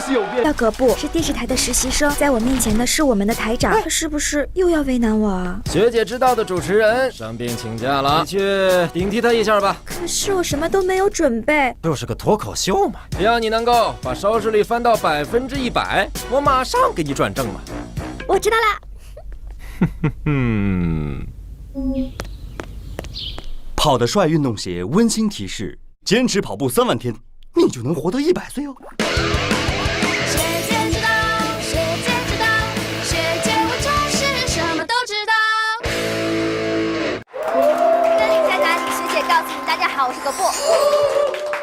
是有变。大哥不是电视台的实习生，在我面前的是我们的台长，他是不是又要为难我啊？学姐知道的主持人生病请假了，你去顶替他一下吧。可是我什么都没有准备。就是个脱口秀嘛，只要你能够把收视率翻到100%，我马上给你转正嘛。我知道啦。跑得帅运动鞋温馨提示：坚持跑步3万天，你就能活到100岁哦。学姐知道，学姐知道，学姐我就是什么都知道。跟你在哪里？学姐告诉你，大家好，我是葛布。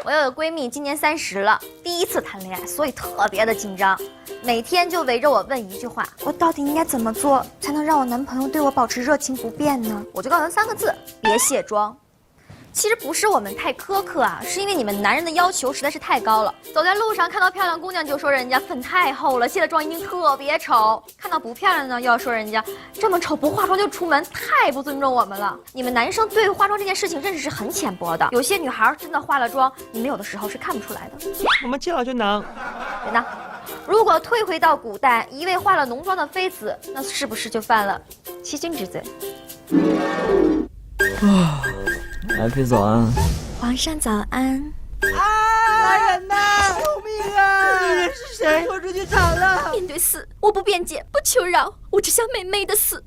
我有个闺蜜，今年30了，第一次谈恋爱，所以特别的紧张，每天就围着我问一句话：我到底应该怎么做才能让我男朋友对我保持热情不变呢？我就告诉他3个字：别卸妆。其实不是我们太苛刻啊，是因为你们男人的要求实在是太高了。走在路上看到漂亮姑娘就说人家粉太厚了，卸了妆一定特别丑；看到不漂亮的呢，又要说人家这么丑不化妆就出门，太不尊重我们了。你们男生对化妆这件事情认识是很浅薄的，有些女孩真的化了妆，你们有的时候是看不出来的。我们见了就能。对呢，如果退回到古代，一位化了浓妆的妃子，那是不是就犯了欺君之罪？爱妃早安。皇上早安。来人呐！救命啊！这人是谁？拖出去斩了！面对死，我不辩解，不求饶，我只想美美的死。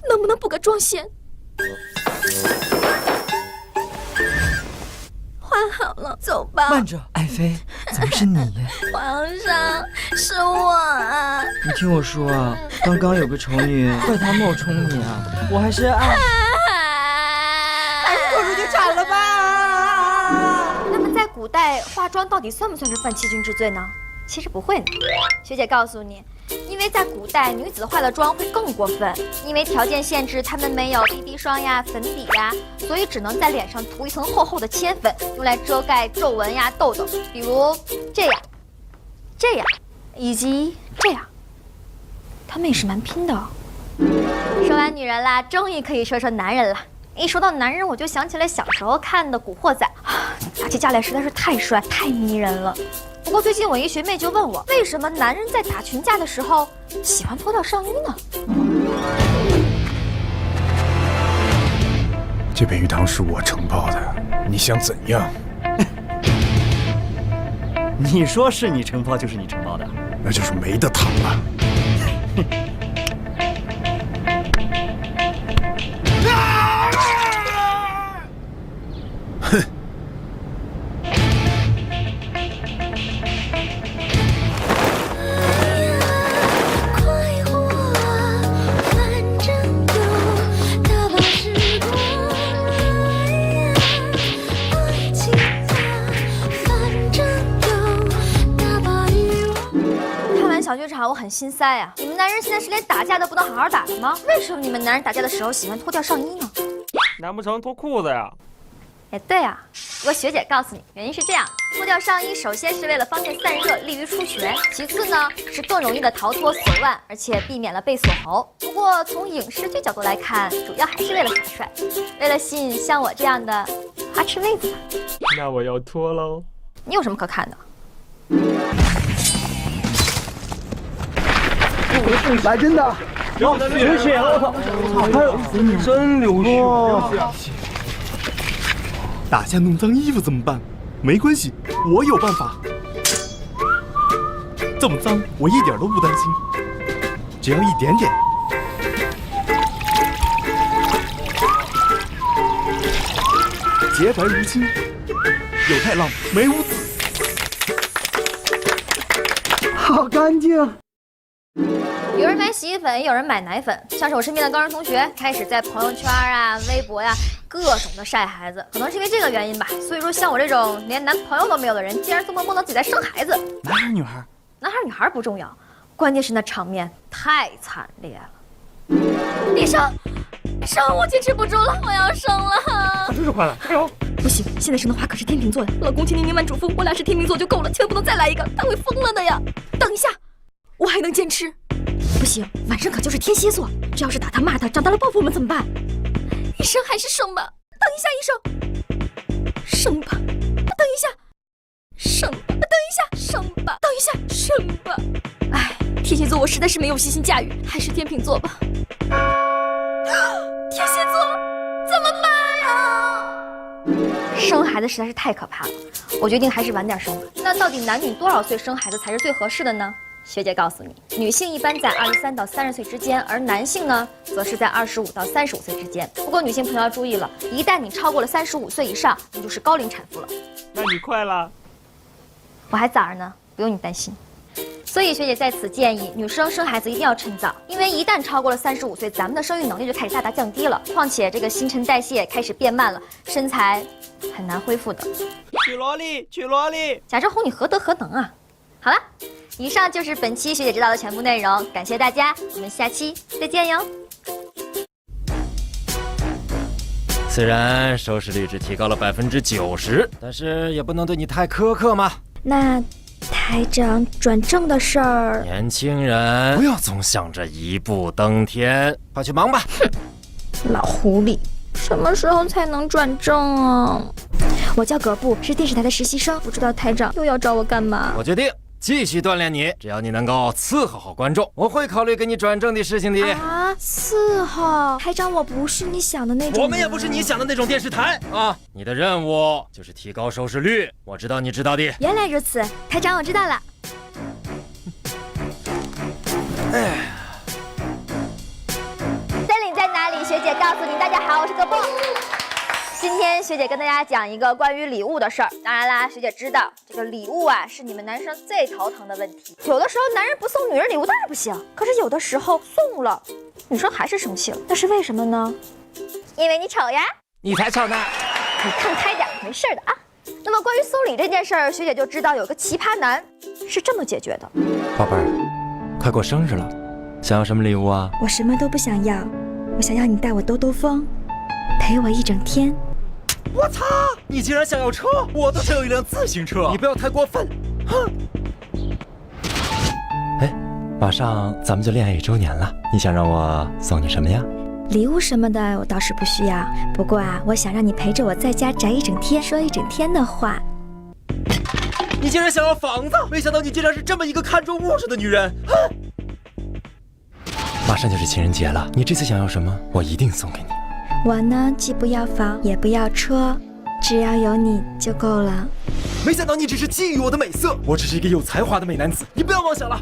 能不能补个妆先？画好了，走吧。慢着，爱妃，怎么是你？皇上，是我啊！你听我说啊，刚刚有个丑女怪她冒充你啊，我还是还是拖出去斩了吧。那么在古代化妆到底算不算是犯欺君之罪呢？其实不会呢。学姐告诉你，因为在古代女子化的妆会更过分，因为条件限制，她们没有 BB 霜呀、粉底呀，所以只能在脸上涂一层厚厚的铅粉，用来遮盖皱纹呀、痘痘，比如这样、这样，以及这样。她们也是蛮拼的哦。说完女人啦，终于可以说说男人了。一说到男人，我就想起来小时候看的《古惑仔》，打起架来实在是太帅、太迷人了。不过最近我一学妹就问我，为什么男人在打群架的时候喜欢脱掉上衣呢？这片鱼塘是我承包的，你想怎样？你说是你承包就是你承包的，那就是没得谈了。哼！快活啊，反正有大把时光。爱情啊，反正有大把欲望。看完小剧场，我很心塞啊！你们男人现在是连打架都不能好好打了吗？为什么你们男人打架的时候喜欢脱掉上衣呢？难不成脱裤子呀？哎，对啊，不过学姐告诉你，原因是这样：脱掉上衣，首先是为了方便散热，利于出拳；其次呢，是更容易的逃脱锁腕，而且避免了被锁喉。不过从影视剧角度来看，主要还是为了耍帅，为了吸引像我这样的花痴妹子嘛。那我要脱喽。你有什么可看的？来真的，流血了，还有真流血。打架弄脏衣服怎么办？没关系，我有办法。这么脏，我一点都不担心，只要一点点。洁白如金，有太浪，没污渍，好干净。有人买洗衣粉，也有人买奶粉。像是我身边的高中同学，开始在朋友圈啊、微博呀、各种的晒孩子，可能是因为这个原因吧。所以说，像我这种连男朋友都没有的人，竟然做梦梦到自己在生孩子。男孩女孩？男孩女孩不重要，关键是那场面太惨烈了。医生，我坚持不住了，我要生了。真是快了，加油！不行，现在生的话可是天秤座的，老公请你明晚嘱咐，我俩是天秤座就够了，千万不能再来一个，他会疯了的呀。等一下，我还能坚持。不行，晚上可就是天蝎座，这要是打他骂他，长大了报复我们怎么办？医生还是生吧。等一下，医生，生吧。等一下，生吧。等一下，生吧。等一下。我实在是没有细心驾驭，还是天秤座吧。天蝎座怎么办呀？生孩子实在是太可怕了，我决定还是晚点生吧。那到底男女多少岁生孩子才是最合适的呢？学姐告诉你，女性一般在23到30岁之间，而男性呢，则是在25到35岁之间。不过女性朋友要注意了，一旦你超过了35岁以上，你就是高龄产妇了。那你快了。我还早着呢，不用你担心。所以学姐在此建议，女生生孩子一定要趁早，因为一旦超过了35岁，咱们的生育能力就开始大大降低了。况且这个新陈代谢开始变慢了，身材很难恢复的。娶萝莉，娶萝莉！贾志宏，你何德何能啊？好了，以上就是本期学姐知道的全部内容，感谢大家，我们下期再见哟。虽然收视率只提高了90%，但是也不能对你太苛刻嘛。那台长转正的事儿，年轻人不要总想着一步登天，快去忙吧。老狐狸，什么时候才能转正啊？我叫葛布，是电视台的实习生，不知道台长又要找我干嘛？我决定继续锻炼你，只要你能够伺候好观众，我会考虑给你转正的事情的。啊，伺候台长，我不是你想的那种。我们也不是你想的那种电视台啊！你的任务就是提高收视率，我知道你知道的。原来如此，台长，我知道了。森林在哪里？学姐告诉你，大家好，我是葛布。今天学姐跟大家讲一个关于礼物的事儿。当然啦，学姐知道这个礼物啊是你们男生最头疼的问题。有的时候男人不送女人礼物当然不行，可是有的时候送了，女生还是生气了，那是为什么呢？因为你丑呀。你才丑呢！你看开点，没事的啊。那么关于送礼这件事儿，学姐就知道有个奇葩男是这么解决的。宝贝儿，快过生日了，想要什么礼物啊？我什么都不想要，我想要你带我兜兜风，陪我一整天。我操！你竟然想要车？我都只有一辆自行车。你不要太过分！哼！哎，马上咱们就恋爱1周年了，你想让我送你什么呀？礼物什么的我倒是不需要，不过啊，我想让你陪着我在家宅一整天，说一整天的话。你竟然想要房子？没想到你竟然是这么一个看重物质的女人！马上就是情人节了，你这次想要什么，我一定送给你。我呢，既不要房，也不要车，只要有你就够了。没想到你只是觊觎我的美色，我只是一个有才华的美男子，你不要妄想了。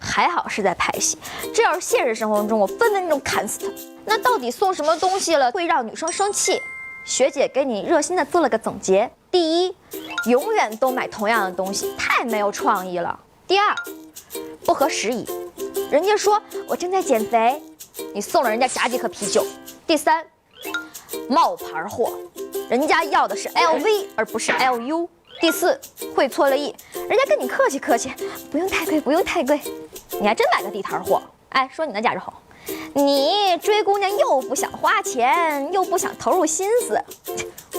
还好是在拍戏，这要是现实生活中，我分分钟砍死他。那到底送什么东西了会让女生生气？学姐给你热心的做了个总结：第一，永远都买同样的东西，太没有创意了；第二，不合时宜，人家说我正在减肥，你送了人家炸鸡和啤酒；第三，冒牌货，人家要的是 LV 而不是 LU；第四，会错了意，人家跟你客气客气，不用太贵，不用太贵，你还真买个地摊货。哎，说你呢，贾志宏，你追姑娘又不想花钱，又不想投入心思，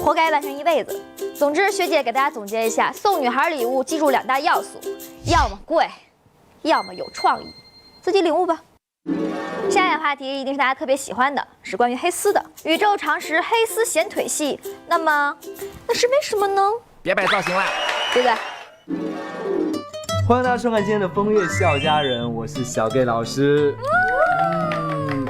活该弯上一辈子。总之，学姐给大家总结一下，送女孩礼物记住2大要素，要么贵，要么有创意，自己领悟吧。下一个话题一定是大家特别喜欢的，是关于黑丝的。宇宙常识黑丝显腿系，那是为什么呢？别摆造型了，对不对？欢迎大家收看今天的风月笑家人，我是小 gay 老师。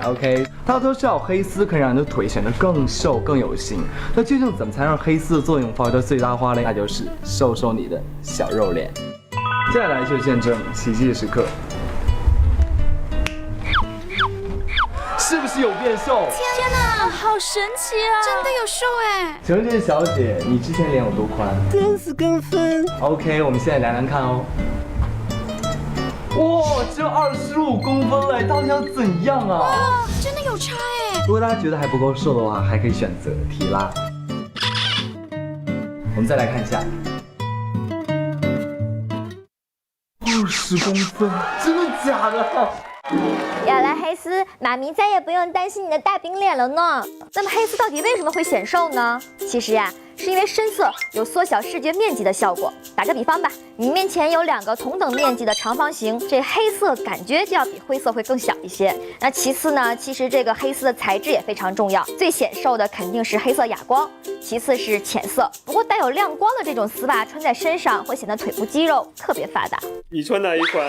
OK， 大家都知道黑丝可以让你的腿显得更瘦更有型，那究竟怎么才让黑丝的作用发挥到最大化呢？那就是瘦瘦你的小肉脸。接下来就见证奇迹的时刻，是不是有变瘦？天哪，好神奇啊！真的有瘦哎！请问这位小姐，你之前脸有多宽？30公分。OK， 我们现在量量看哦。哇，只有25公分了，到底想怎样啊？哇，真的有差哎！如果大家觉得还不够瘦的话，还可以选择提拉。我们再来看一下，20公分，真的假的？有了黑丝，妈咪再也不用担心你的大饼脸了呢。那么黑丝到底为什么会显瘦呢？其实呀，是因为深色有缩小视觉面积的效果。打个比方吧，你面前有2个同等面积的长方形，这黑色感觉就要比灰色会更小一些。那其次呢，其实这个黑丝的材质也非常重要，最显瘦的肯定是黑色哑光，其次是浅色。不过带有亮光的这种丝袜穿在身上会显得腿部肌肉特别发达。你穿哪一款？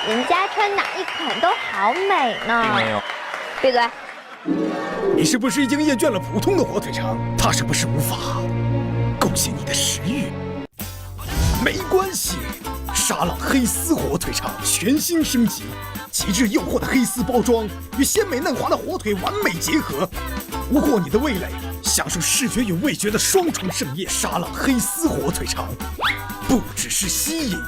人家穿哪一款都好美呢。并没有。闭嘴。你是不是已经厌倦了普通的火腿肠？它是不是无法勾起你的食欲？没关系，沙朗黑丝火腿肠全新升级，极致诱惑的黑丝包装与鲜美嫩滑的火腿完美结合，俘获你的味蕾，享受视觉与味觉的双重盛宴。沙朗黑丝火腿肠不只是吸引。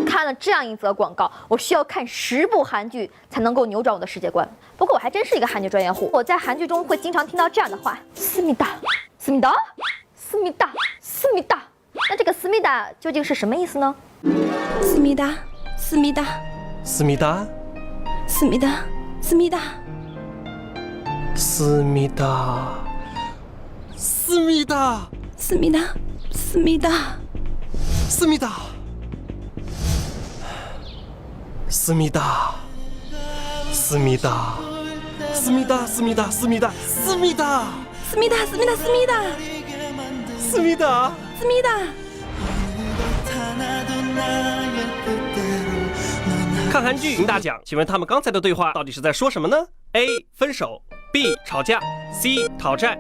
看了这样一则广告，我需要看10部韩剧才能够扭转我的世界观。不过我还真是一个韩剧专业户，我在韩剧中会经常听到这样的话：思密达，思密达，思密达，思密达。那这个思密达究竟是什么意思呢？思密达，思密达，思密达，思密达，思密达，思密达，思密达，思密达，思密达，思密达，思密达，思密达，思密达，思密达，思密达，思密达，思密达，思密达，思密达，思密达。思密达。看韩剧赢大奖，请问他们刚才的对话到底是在说什么呢 ？A. 分手 B. 吵架 C. 讨债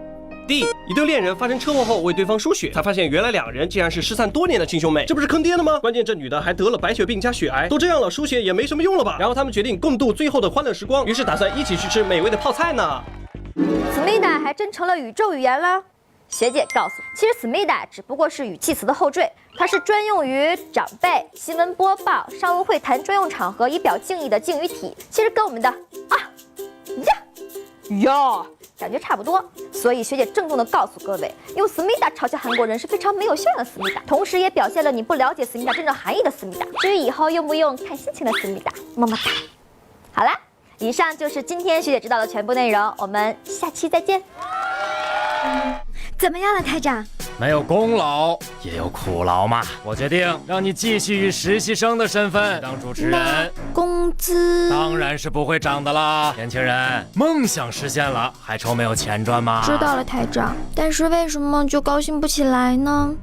D. 一对恋人发生车祸后为对方输血，才发现原来2人竟然是失散多年的亲兄妹，这不是坑爹了吗？关键这女的还得了白血病加血癌，都这样了，输血也没什么用了吧？然后他们决定共度最后的欢乐时光，于是打算一起去吃美味的泡菜呢。思密达还真成了宇宙语言了。学姐告诉我，其实思密达只不过是语气词的后缀，它是专用于长辈、新闻播报、商务会谈专用场合以表敬意的敬语体，其实跟我们的啊、呀感觉差不多。所以学姐郑重地告诉各位，用思密达嘲笑韩国人是非常没有修养的思密达，同时也表现了你不了解思密达真正含义的思密达。至于以后用不用，看心情的思密达。么么哒。好啦，以上就是今天学姐知道的全部内容，我们下期再见。怎么样了，台长？没有功劳也有苦劳嘛。我决定让你继续以实习生的身份当主持人，工资当然是不会涨的啦。年轻人，梦想实现了，还愁没有钱赚吗？知道了，台长。但是为什么就高兴不起来呢？